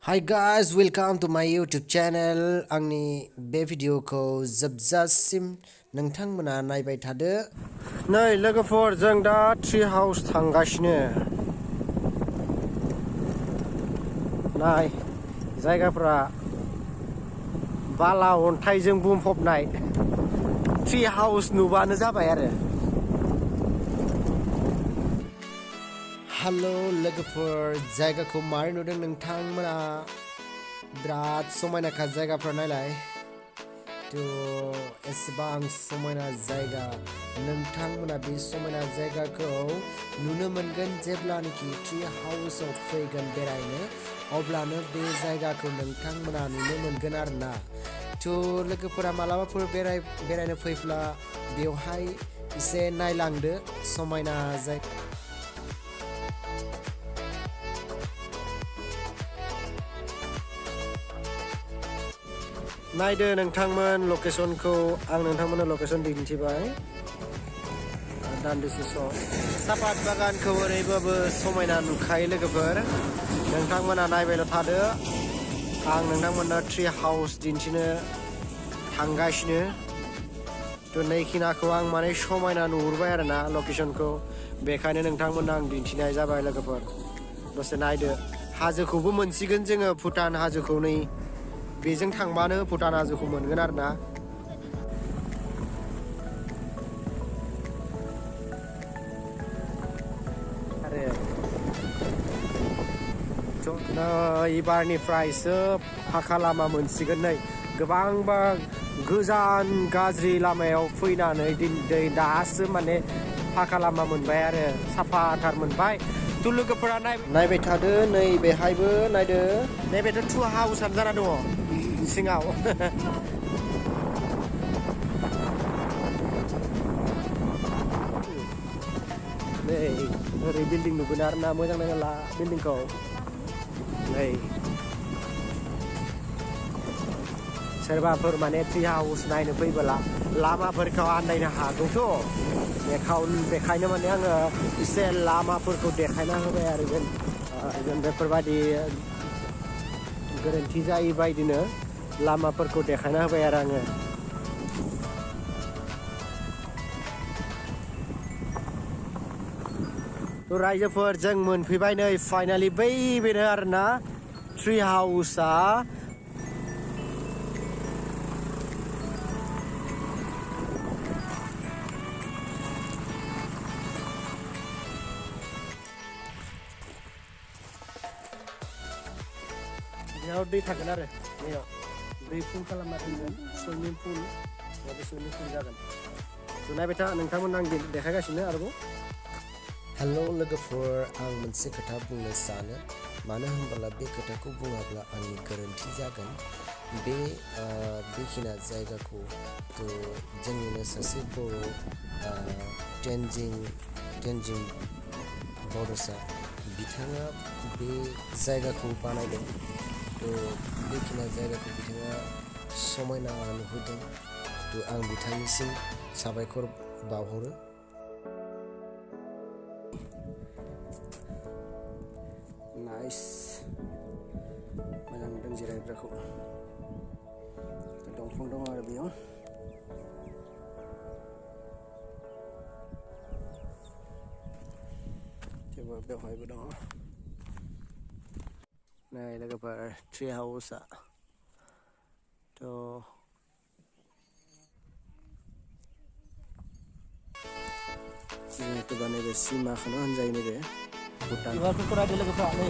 Hi guys, welcome to my YouTube channel. आंनि बे भिडिअखौ जोबजासिम नोंथांमोना नायबाय थादो। नै लोगोफोर जों दा ट्री हाउस थांगासिनो। नाय जायगाफोरा बाला अन्थाइजों बुंफबनाय। ट्री हाउस नुबानो जाबाय आरो। हेलो लोगोफोर, जायगाखौ मारै नुदों नोंथांमोना? बिराद समायनाखा जायगाफ्रा नायलाय। एसेबां समायना जायगा। नोंथांमोना बे समायना जायगाखौ नुनो मोनगोन जेब्लानोखि ट्री हाउसआव फैगोन बेरायनो, अब्लानो बे जायगाखौ नोंथांमोना नुनो मोनगोन आरोना। लोगोफोरा मालाबाफोर बेरायनो फैब्ला बेवहाय एसे नायलांदो समायना जायगा। नायदो नोंथांमोन लकेशनखौ, आं नोंथांमोननो लकेशन दिन्थिबाय। दान्दिसे सम सापात बागानखौ ओरैबाबो समायना नुखायो लोगोफोर। नोंथांमोना नायबायल' थादो। आं नोंथांमोननो ट्री हाउस दिन्थिनो थांगासिनो। नैखिनाखौ आं माने समायना नुहुरबाय आरोना लकेशनखौ, बेखायनो नोंथांमोननो आं दिन्थिनाय जाबाय लोगोफोर। दसे नायदो। हाजोखौबो मोनसिगोन जोङो, भुटान हाजोखौ नै बेजों थांबानो भुटान हाजोखौ मोनगोन आरोना। एबारनिफ्रायसो फाखा लामा मोनसिगोन नै। गोबांबा गोजान गाज्रि लामायाव फैनानै दासो माने फाखा लामा मोनबाय आरो, साफाथार मोनबाय। लोगोफोरा नायबाय थादो। नै बेहायबो नायदो। नैबेथ' टु हाउसआनो जाना दङ सिङाव। नै ओरै बिल्डिं नुगोन आरोना, मोजां नायला बिल्डिंखौ। नै सोरबाफोर माने ट्री हाउस नायनो फैबोला लामाफोरखौ आन्दायनो हागौथ', बेखायनो माने आङो एसे लामाफोरखौ देखायना होबाय आरो जों बेफोरबायदि गोरोन्थि जायै बायदिनो लामाफोरखौ देखायना होबाय आरो आङो। रायजोफोर जों मोनफैबाय नै फाइनालि। बै बेनो आरोना ट्री हाउसआ। बेयाव दै थागोन आरो, बेयाव दै फुल खालामना दोनगोन। सुइमिं पुल, बे सुइमिं पुल जागोन। नायबाय था नोंथांमोन, आं देखायगासिनो आरोबाव। हेल' लोगोफोर, आं मोनसे खोथा बुंनो सानो। मानो होनोब्ला बे खोथाखौ बुङाब्ला आंनि गोरोन्थि जागोन। बेखिना जायगाखौ जोंनिनो सासे बर' तेनजिं बड'सा बिथाङा बे जायगाखौ बानायदों। बेखिना जायगाखौ बिथाङा समायना नुहोदों। आं बिथांनिसिम साबायखर बावहरो। नाइस, मोजां नुदों जिरायग्राखौ। दंफां दं आरो बेयाव। बेवहायबो दङ। नै लोगोफोर ट्री हाउसआ जिहेतु नैबे सिमाखौनो होनजायो। नैबे भुटान। बिबारफोरखौ नायदो लोगोफ्रा, नै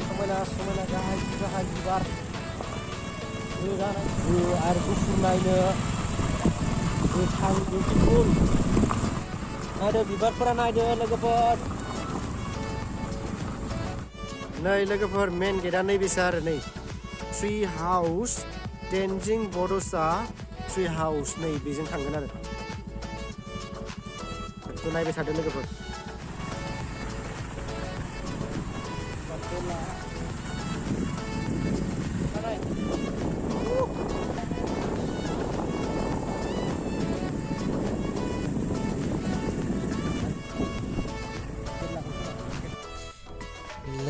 समायना समायना गाहाय गाहाय बिबार आरो गुफुर नायनो गोथां बिउटिफुल। नायदो बिबारफोरा, नायदो लोगोफोर। नै लोगोफोर, मेन गेटआ नैबेसो आरो नै ट्री हाउस, तेनजिं बड'सा ट्री हाउस। नै बेजों थांगोन आरो। नायबाय थादो लोगोफोर।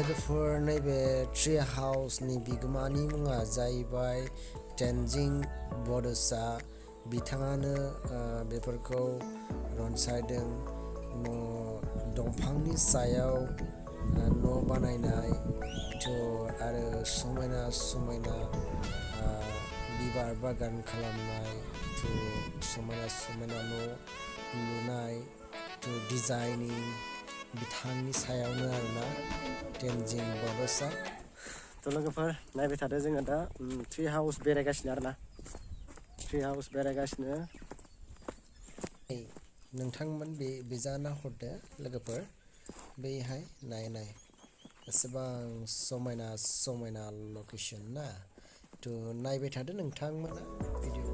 लोगोफोर नैबे ट्री हाउसनि बिगोमानि मुङा जाहैबाय तेनजिं बड'सा। बिथाङानो बेफोरखौ रनसायदों। दंफांनि सायाव न' बानायनाय आरो समायना समायना बिबार बागान खालामनाय समायना समायना न' लुनाय डिजाइनिं बिथांनि सायावनो आरोना तेनजिं बड'सा। लोगोफोर नायबाय थादो जोङो दा ट्री हाउस बेरायगासिनो आरोना ट्री हाउस बेरायगासिनो। नोंथांमोन बेजा नाहरदो लोगोफोर बैहाय नाय एसेबां समायना समायना लकेसन ना नायबाय थादो नोंथांमोना भिडिअ।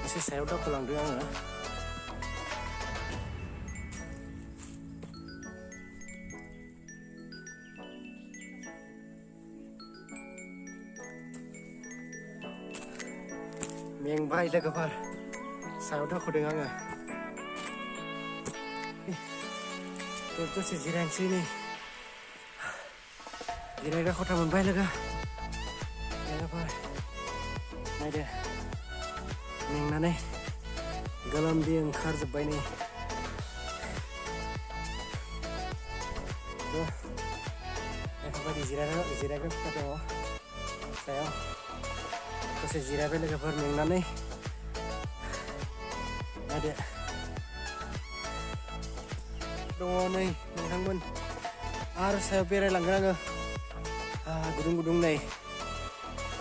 एसे सायाव दावखोलांदों आङो। मेंबाय लोगोफोर सायाव दावखोदों आङो। दसे जिरायनोसै नै जिरायग्रा खथा मोनबाय लोगोफोर नायदो मेंनानै गोलोमदै ओंखारजोब्बाय नै। बेफोरबायदि जिरायग्रा खथा दङ सायाव दसे जिरायबाय लोगोफोर मेंनानै नायदो दङ नै नोंथांमोन आरो सायाव बेरायलांगोन आङो गुदुं नै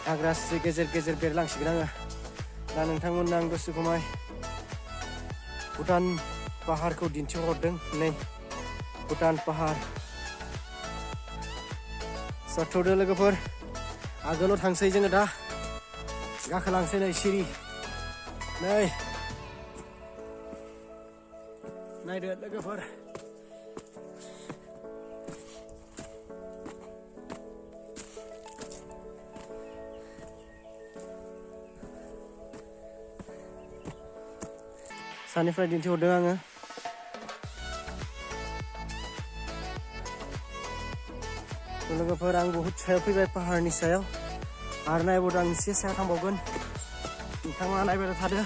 हाग्रा गेजेर गेजेर बेरायलांसिगोन आङो। दा नोंथांमोननो आं दसे खमाय भुटान पाहारखौ दिन्थिहरदों। नै भुटान पाहार जाथ'दो लोगोफोर आगोलाव थांसै जोङो दा गाखोलांसै नै सिरि नै नायदो लोगोफोर सानिफ्राय दिन्थिहरदों आङो। लोगोफोर आं बहुद सायाव फैबाय पाहारनि सायाव आरो नायबावदों आं एसे सायाव थांबावगोन नोंथाङा नायबाय थादो।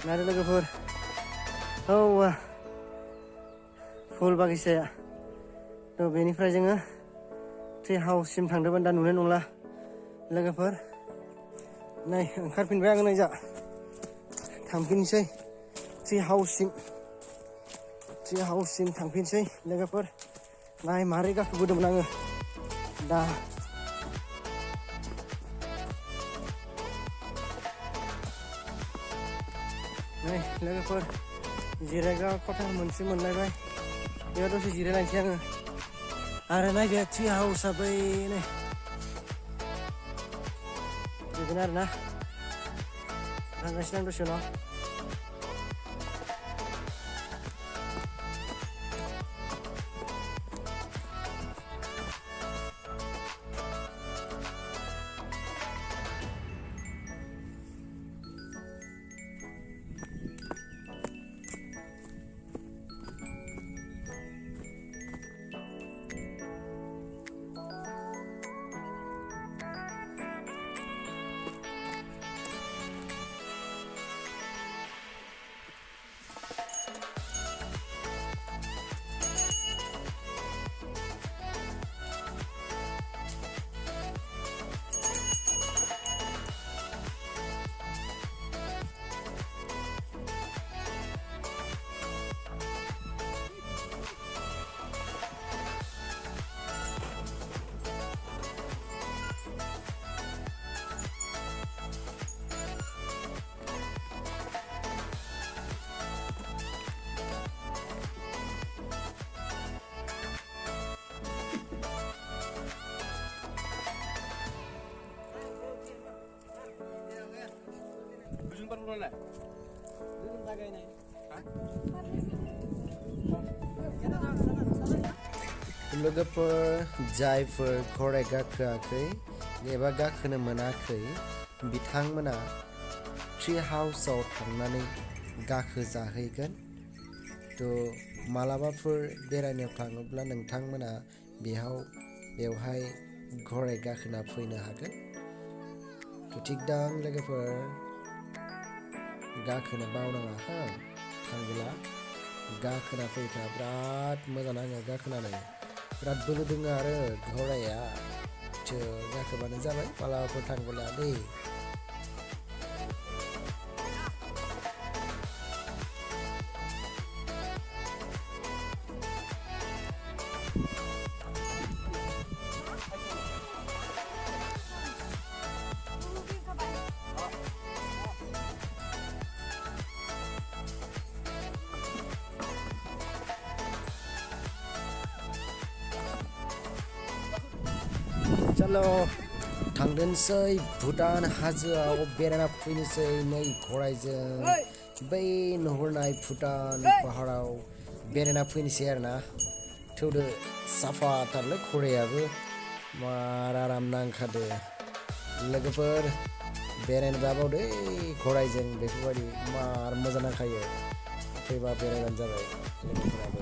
नायदो लोगोफोर फुल बागिसाया बेनिफ्राय जोङो ट्री हाउससिम थांदोंमोन दा नुनाय नंला लोगोफोर। नै ओंखारफिनबाय आङो नै जा थांफिनसै ट्री हाउससिम थांफिनसै लोगोफोर। नाय मारै गाखोबोदोंमोन आङो दा नै लोगोफोर जिरायग्रा खथा मोनसे मोनलायबाय बेयाव दसे जिरायलांसै आङो। आरो नायदो ट्री हाउसआ बै नै बेखौनो आरोना थांगासिनो आं दसे उनाव। लोगोफोर जायफोर गराय गाखोआखै एबा गाखोनो मोनाखै बिथांमोना ट्री हाउसआव थांनानै गाखोजाहैगोन। थ' मालाबाफोर बेरायनो थाङोब्ला नोंथांमोना बेवहाय गराय गाखोना फैनो हागोन। थ' थिग दं लोगोफोर गाखोनो बावनाङा हा थांबोला गाखोना फैखा बिराद मोजां नाङो गाखोनानै बिराद बोलो दङ आरो गराया गाखोबानो जाबाय मालाबाफोर थांबोला दै। चलो थांदोंसै भुटान हाजोआव बेरायना फैनोसै नै गरायजों बै नुहुरनाय भुटान पाहाराव बेरायना फैनोसै आरोना। थौदो साफाथारलै गरायाबो मार आराम नांखादो। लोगोफोर बेरायनो दाबावदे गरायजों बेफोरबायदि मार मोजां नांखायो फैबा बेरायबानो जाबाय लोगोफोराबो।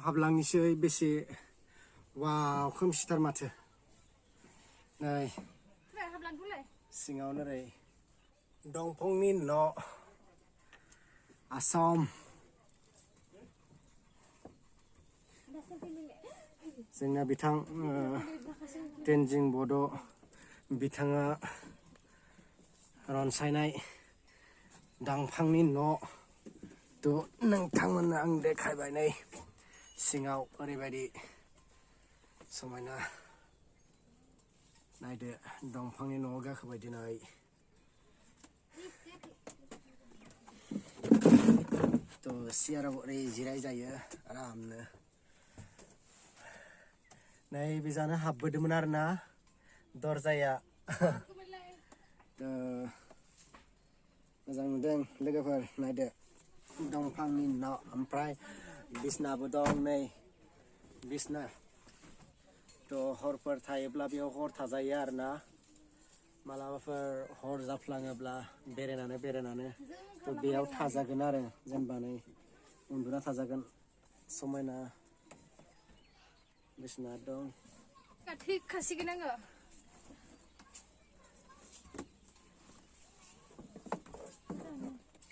हाबलांनिसै बेसे वाव खोमसिथार माथो नै सिङावनो ओरै दंफांनि न' आसाम जोंना बिथां तेनजिं बड' बिथाङा रनसायनाय दंफांनि न' थ' नोंथांमोननो आं देखायबाय नै सिङाव ओरैबायदि समायना नायदो दंफांनि न'आव गाखोबाय दिनै। थ' सियाराव ओरै जिराय जायो आरामनो। नै बेजानो हाबबोदोंमोन आरोना दरजाया मोजां नुदों लोगोफोर नायदो दंफांनि न' ओमफ्राय बिसनाबो दं नै बिसना। थ' हरफोर थायोब्ला बेयाव हर थाजायो आरोना मालाबाफोर हर जाफ्लाङोब्ला बेरायनानै थ' बेयाव थाजागोन आरो जेनेबा नै उन्दुना थाजागोन समायना बिसना दं। खासिगोन आङो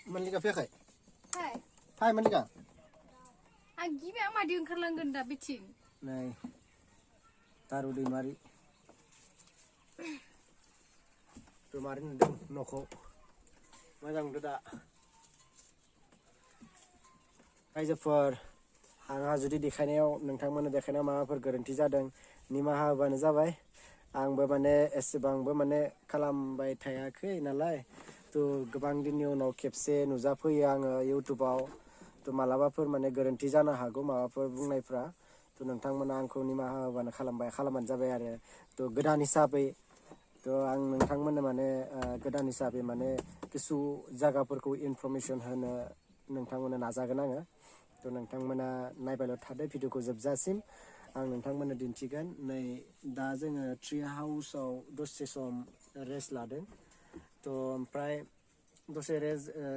मल्लिका फैयाखै? फाय मल्लिका आं गिबियाव मादि ओंखारलांगोन दा बिथिं नै तारु दैमारि दैमारि नुदों न'खौ मोजां नुदों दा। रायजोफोर आंहा जुदि नोंथांमोननो देखायनायाव माबाफोर गोरोन्थि जादों निमाहा होबानो जाबाय। आंबो माने एसेबांबो माने खालामबाय थायाखै नालाय थ' गोबां दिननि उनाव खेबसे नुजाफैयो आङो इउटुबाव। थ' मालाबाफोर माने गोरोन्थि जानो हागौ माबाफोर बुंनायफ्रा थ' नोंथांमोना आंखौ निमाहा होबानो खालामबानो जाबाय आरो। थ' गोदान हिसाबै थ' आं नोंथांमोननो माने गोदान हिसाबै माने किसु जायगाफोरखौ इनफरमेसन होनो नोंथांमोननो नाजागोन आङो। थ' नोंथांमोना नायबायल' थादो भिडिअखौ जोबजासिम आं नोंथांमोननो दिन्थिगोन। नै दा जोङो ट्री हाउसआव दसे सम रेस्ट लादों थ' ओमफ्राय दसे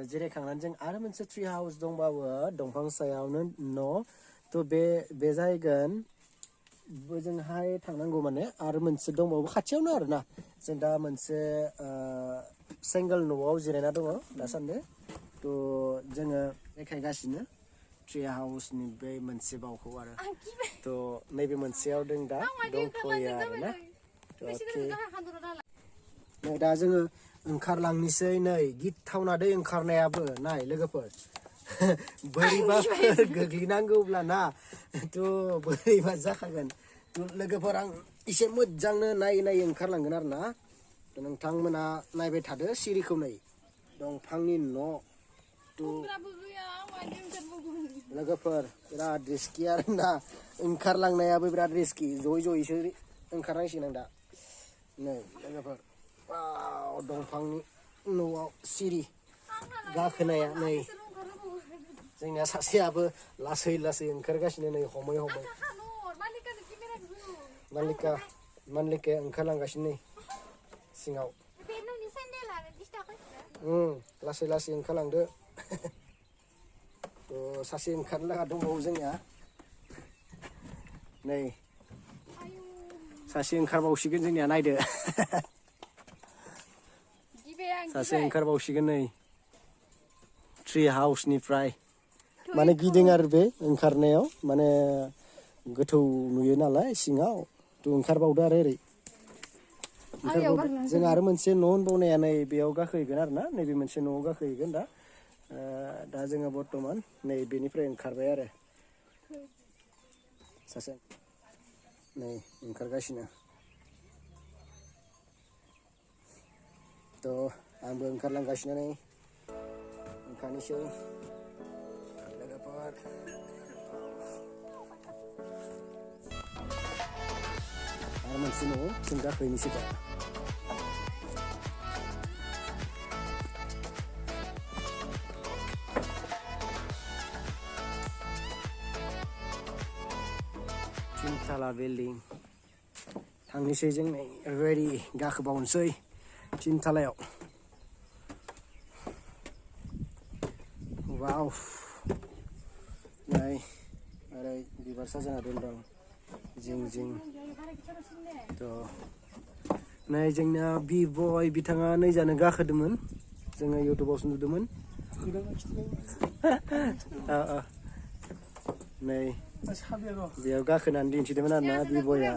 जिरायखांनानै जों आरो मोनसे ट्री हाउस दंबावो दंफां सायावनो न' थ' बे जाहैगोन बोजोंहाय थांनांगौ माने आरो मोनसे दंबावो खाथियावनो आरोना। जों दा मोनसे सिंगोल न'आव जिरायना दङ दासान्दि थ' जोङो देखायगासिनो ट्री हाउसनि बे मोनसे बावखौ आरो थ' नैबे मोनसेयाव जों दा दंथ'यो आरोना बेसे गाहाय खान्दुरा दालाय नै दा जोङो ओंखारलांनोसै नै गिथावना दै ओंखारनायाबो नाय लोगोफोर बोरैबाफोर गोग्लैनांगौब्ला ना थ' बोरैबा जाखागोन लोगोफोर आं एसे मोजांनो नायै नायै ओंखारलांगोन आरो ना नोंथांमोना नायबाय थादो सिरिखौ नै दंफांनि न' बुंग्राबो गैया मादि ओंखारबावगोन लोगोफोर बिराद रिस्कि आरो ना ओंखारलांनायाबो बिराद रिस्कि जयै जयैसो ओंखारनांसिगोन आं दा नै लोगोफोर दंफांनि न'आव सिरि गाखोनाया नै जोंनिया सासेयाबो लासै लासै ओंखारगासिनो नै हमै हमै मानलिकाया ओंखारलांगासिनो नै सिङाव लासै लासै ओंखारलांदो थ' सासे ओंखारनो लागा दंबावो जोंनिया नै सासे ओंखारबावसिगोन जोंनिया नायदो सासे ओंखारबावसिगोन नै ट्रि हाउसनिफ्राय माने गिदिं आरो बे ओंखारनायाव माने गोथौ नुयो नालाय सिङाव थ' ओंखारबावदो आरो ओरै जों आरो मोनसे न' होनबावनाया नै बेयाव गाखोहैगोन आरो ना नैबे मोनसे न'आव गाखोहैगोन दा जोङो बर्थमान नै बेनिफ्राय ओंखारबाय आरो सासे नै ओंखारगासिनो थ' आंबो ओंखारलांगासिनो नै ओंखारनोसै लोगोफोर आरो मोनसे न'आव जों गाखोहैनोसै दा तिनथाला बिल्डिं थांनोसै जों नै रेडि गाखोबावनोसै तिनथालायाव वाव नै ओरै बिबार साजायना दोनदों जिं जिं थ' नै जोंना बि-बय बिथाङा नैजानो गाखोदोंमोन जोङो इउटुबावसो नुदोंमोन नै बेयाव गाखोनानै दिन्थिदोंमोन आरोना बि-बयआ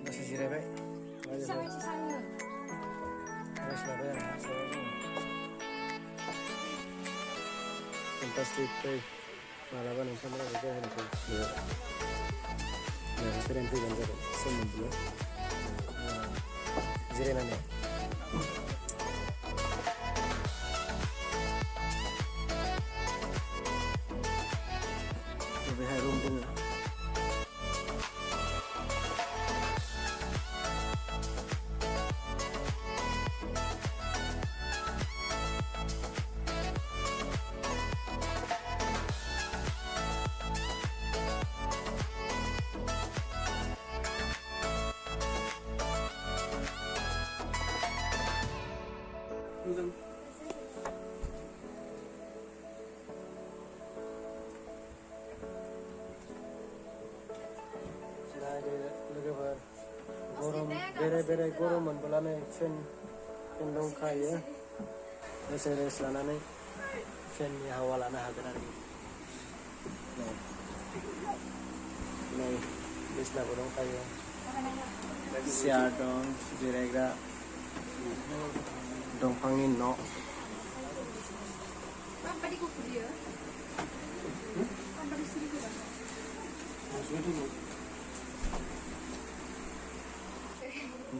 दसे जिरायबाय fantastic fै मालाबा नोंथांमोना बेरायनो फैयो बेरायनो फैबानो जाबाय सम मोनब्ला जिरायनानै बेहाय रुम दङ लोगोफोर गरम बेराय गरम मोनब्ला नै फेन दंखायो दसे रेस्ट लानानै फेननि हावा लानो हागोन आरो नै बिसनाबो दंखायो सियार दं जिरायग्रा दंफांनि न' Apa di kuku dia? Apa di sini juga?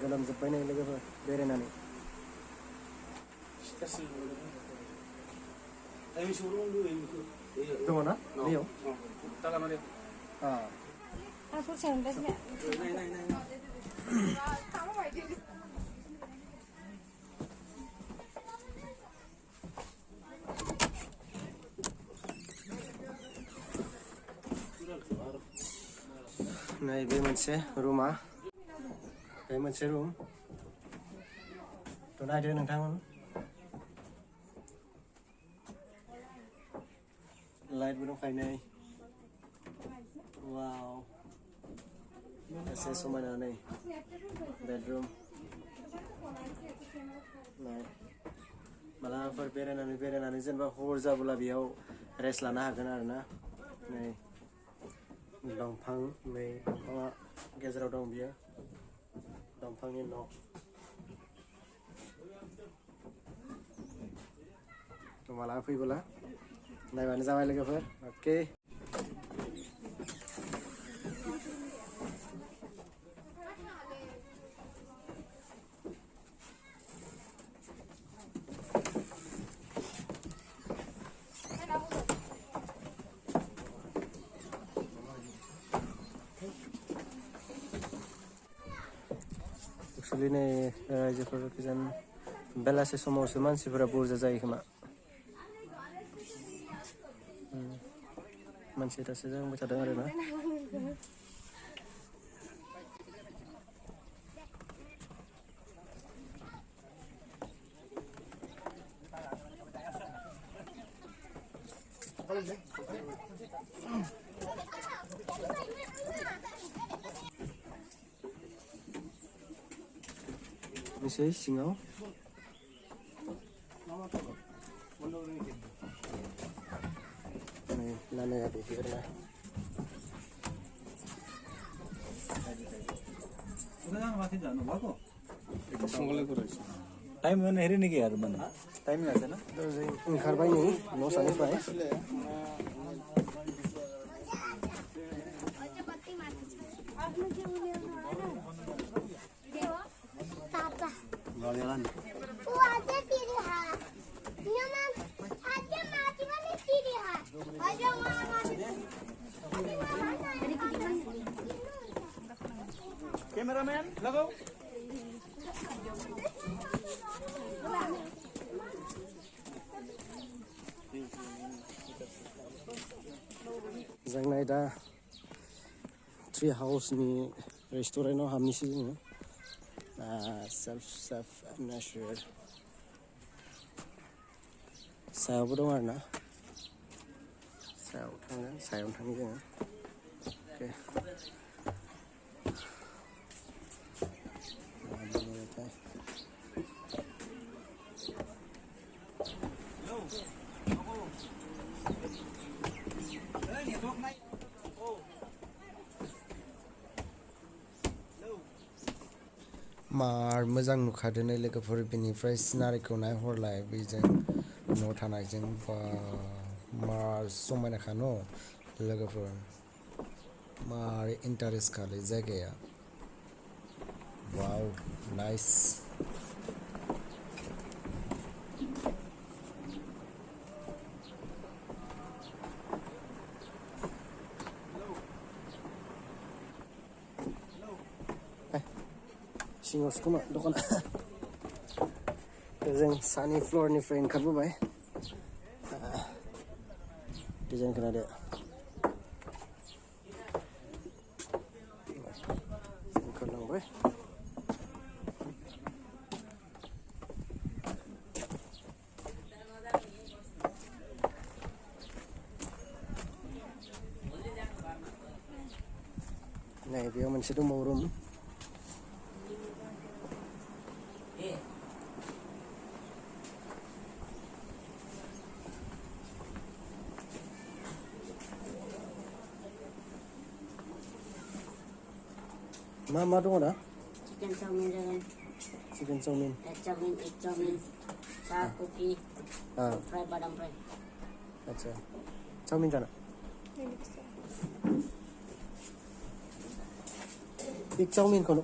गोलोमजोब्बाय नै लोगोफोर बेरायनानै दङ ना बेयाव Aku sangat ni. Kamu baik. नै बे मोनसे रुमा बे मोनसे रुम थ' नायदो नोंथांमोन लाइटबो दंखायो नै वाव एसे समायना नै बेडरुम नाय मालाबाफोर बेरायनानै जेनेबा हर जाबोला बेयाव रेस्ट लानो हागोन आरोना नै दंफां नै दंफाङा गेजेराव दं बियो दंफांनि न' थ' मालाबा फैबोला नायबानो जाबाय लोगोफोर अके एक्चुअली नै रायजोफोर गोजान बेलासे समावसो मानसिफोरा बुरजा जायो खोमा मानसि दासो जाहांबाय थादों आरोना एसे सिङाव नै लामाया बिदि आरोना टाइम हेरे नहीं यार मन टाइम नहीं ना ओंखारबाय नै न'सानिफ्राय कैमरामैन लगाओ जों नै दा ट्री हाउसनि रेस्टुरेन्टआव हाबनोसै जोङो सेल्फ नेचार सायावबो दं आरोना सायावनो थाङो जोङो अके मार मोजां नुखादों नै लोगोफोर बेनिफ्राय सिनारिखौ नायहरलाय बेजों न' थानायजों बा मार समायनाखा न' लोगोफोर मार इन्टारेस्ट खालै जायगाया वाव नाइस सिङावसो खोमा दखाना जों सानि फ्लरनिफ्राय ओंखारबोबाय डिजाइन खोनादो ओंखारलांबाय नै बेयाव मोनसे दंबावो रुम मा दङ ना चिकेन चाउमिन जागोन chicken chowmin. egg chowmin, sa cookie, fry badam fry. अच्छा चाउमिन जाना एक चाउमिनखौनो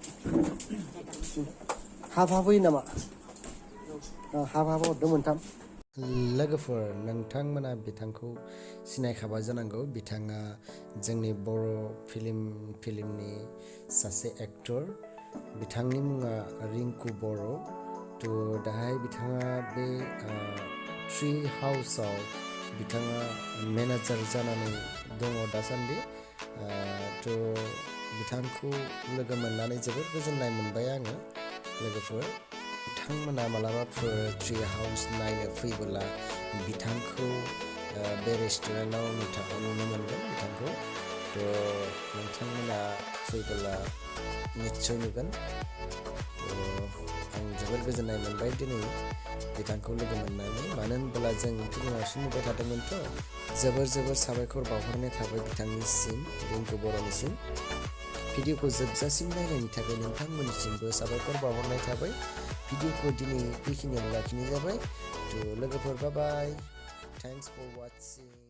हाफ होयो नामा हाफ हरदो मोनथाम लोगोफोर नोंथांमोना बिथांखौ सिनायखाबाय जानांगौ बिथाङा जोंनि बर' फिल्मनि सासे एक्टर बिथांनि मुङा रिंकु बर' थ' दाहाय बिथाङा बे ट्री हाउसआव बिथाङा मेनेजार जानानै दङ दासान्दि थ' बिथांखौ लोगो मोननानै जोबोद गोजोननाय मोनबाय आङो लोगोफोर बिथांमोना मालाबाफोर ट्री हाउस नायनो फैबोला बिथांखौ बे रेस्टुरेन्टाव नुनो मोनगोन बिथांखौ थ' नोंथांमोना फैबोला निस्सय नुगोन आं जोबोद गोजोननाय मोनबाय दिनै बिथांखौ लोगो मोननानै मानो होनब्ला जों फिल्मावसो नुबाय थादोंमोनथ' जोबोर साबायखर बावहरनाय थाबाय बिथांनिसिम रिंकु बर'निसिम भिडिअखौ जोबजासिम नायनायनि थाखाय नोंथांमोननिसिमबो साबायखर बावहरनाय थाबाय भिडिअखौ दिनै बेखिनियाव लाखिनाय जाबाय थ' लोगोफोर बाय बाय थेंक्स फर वाचिं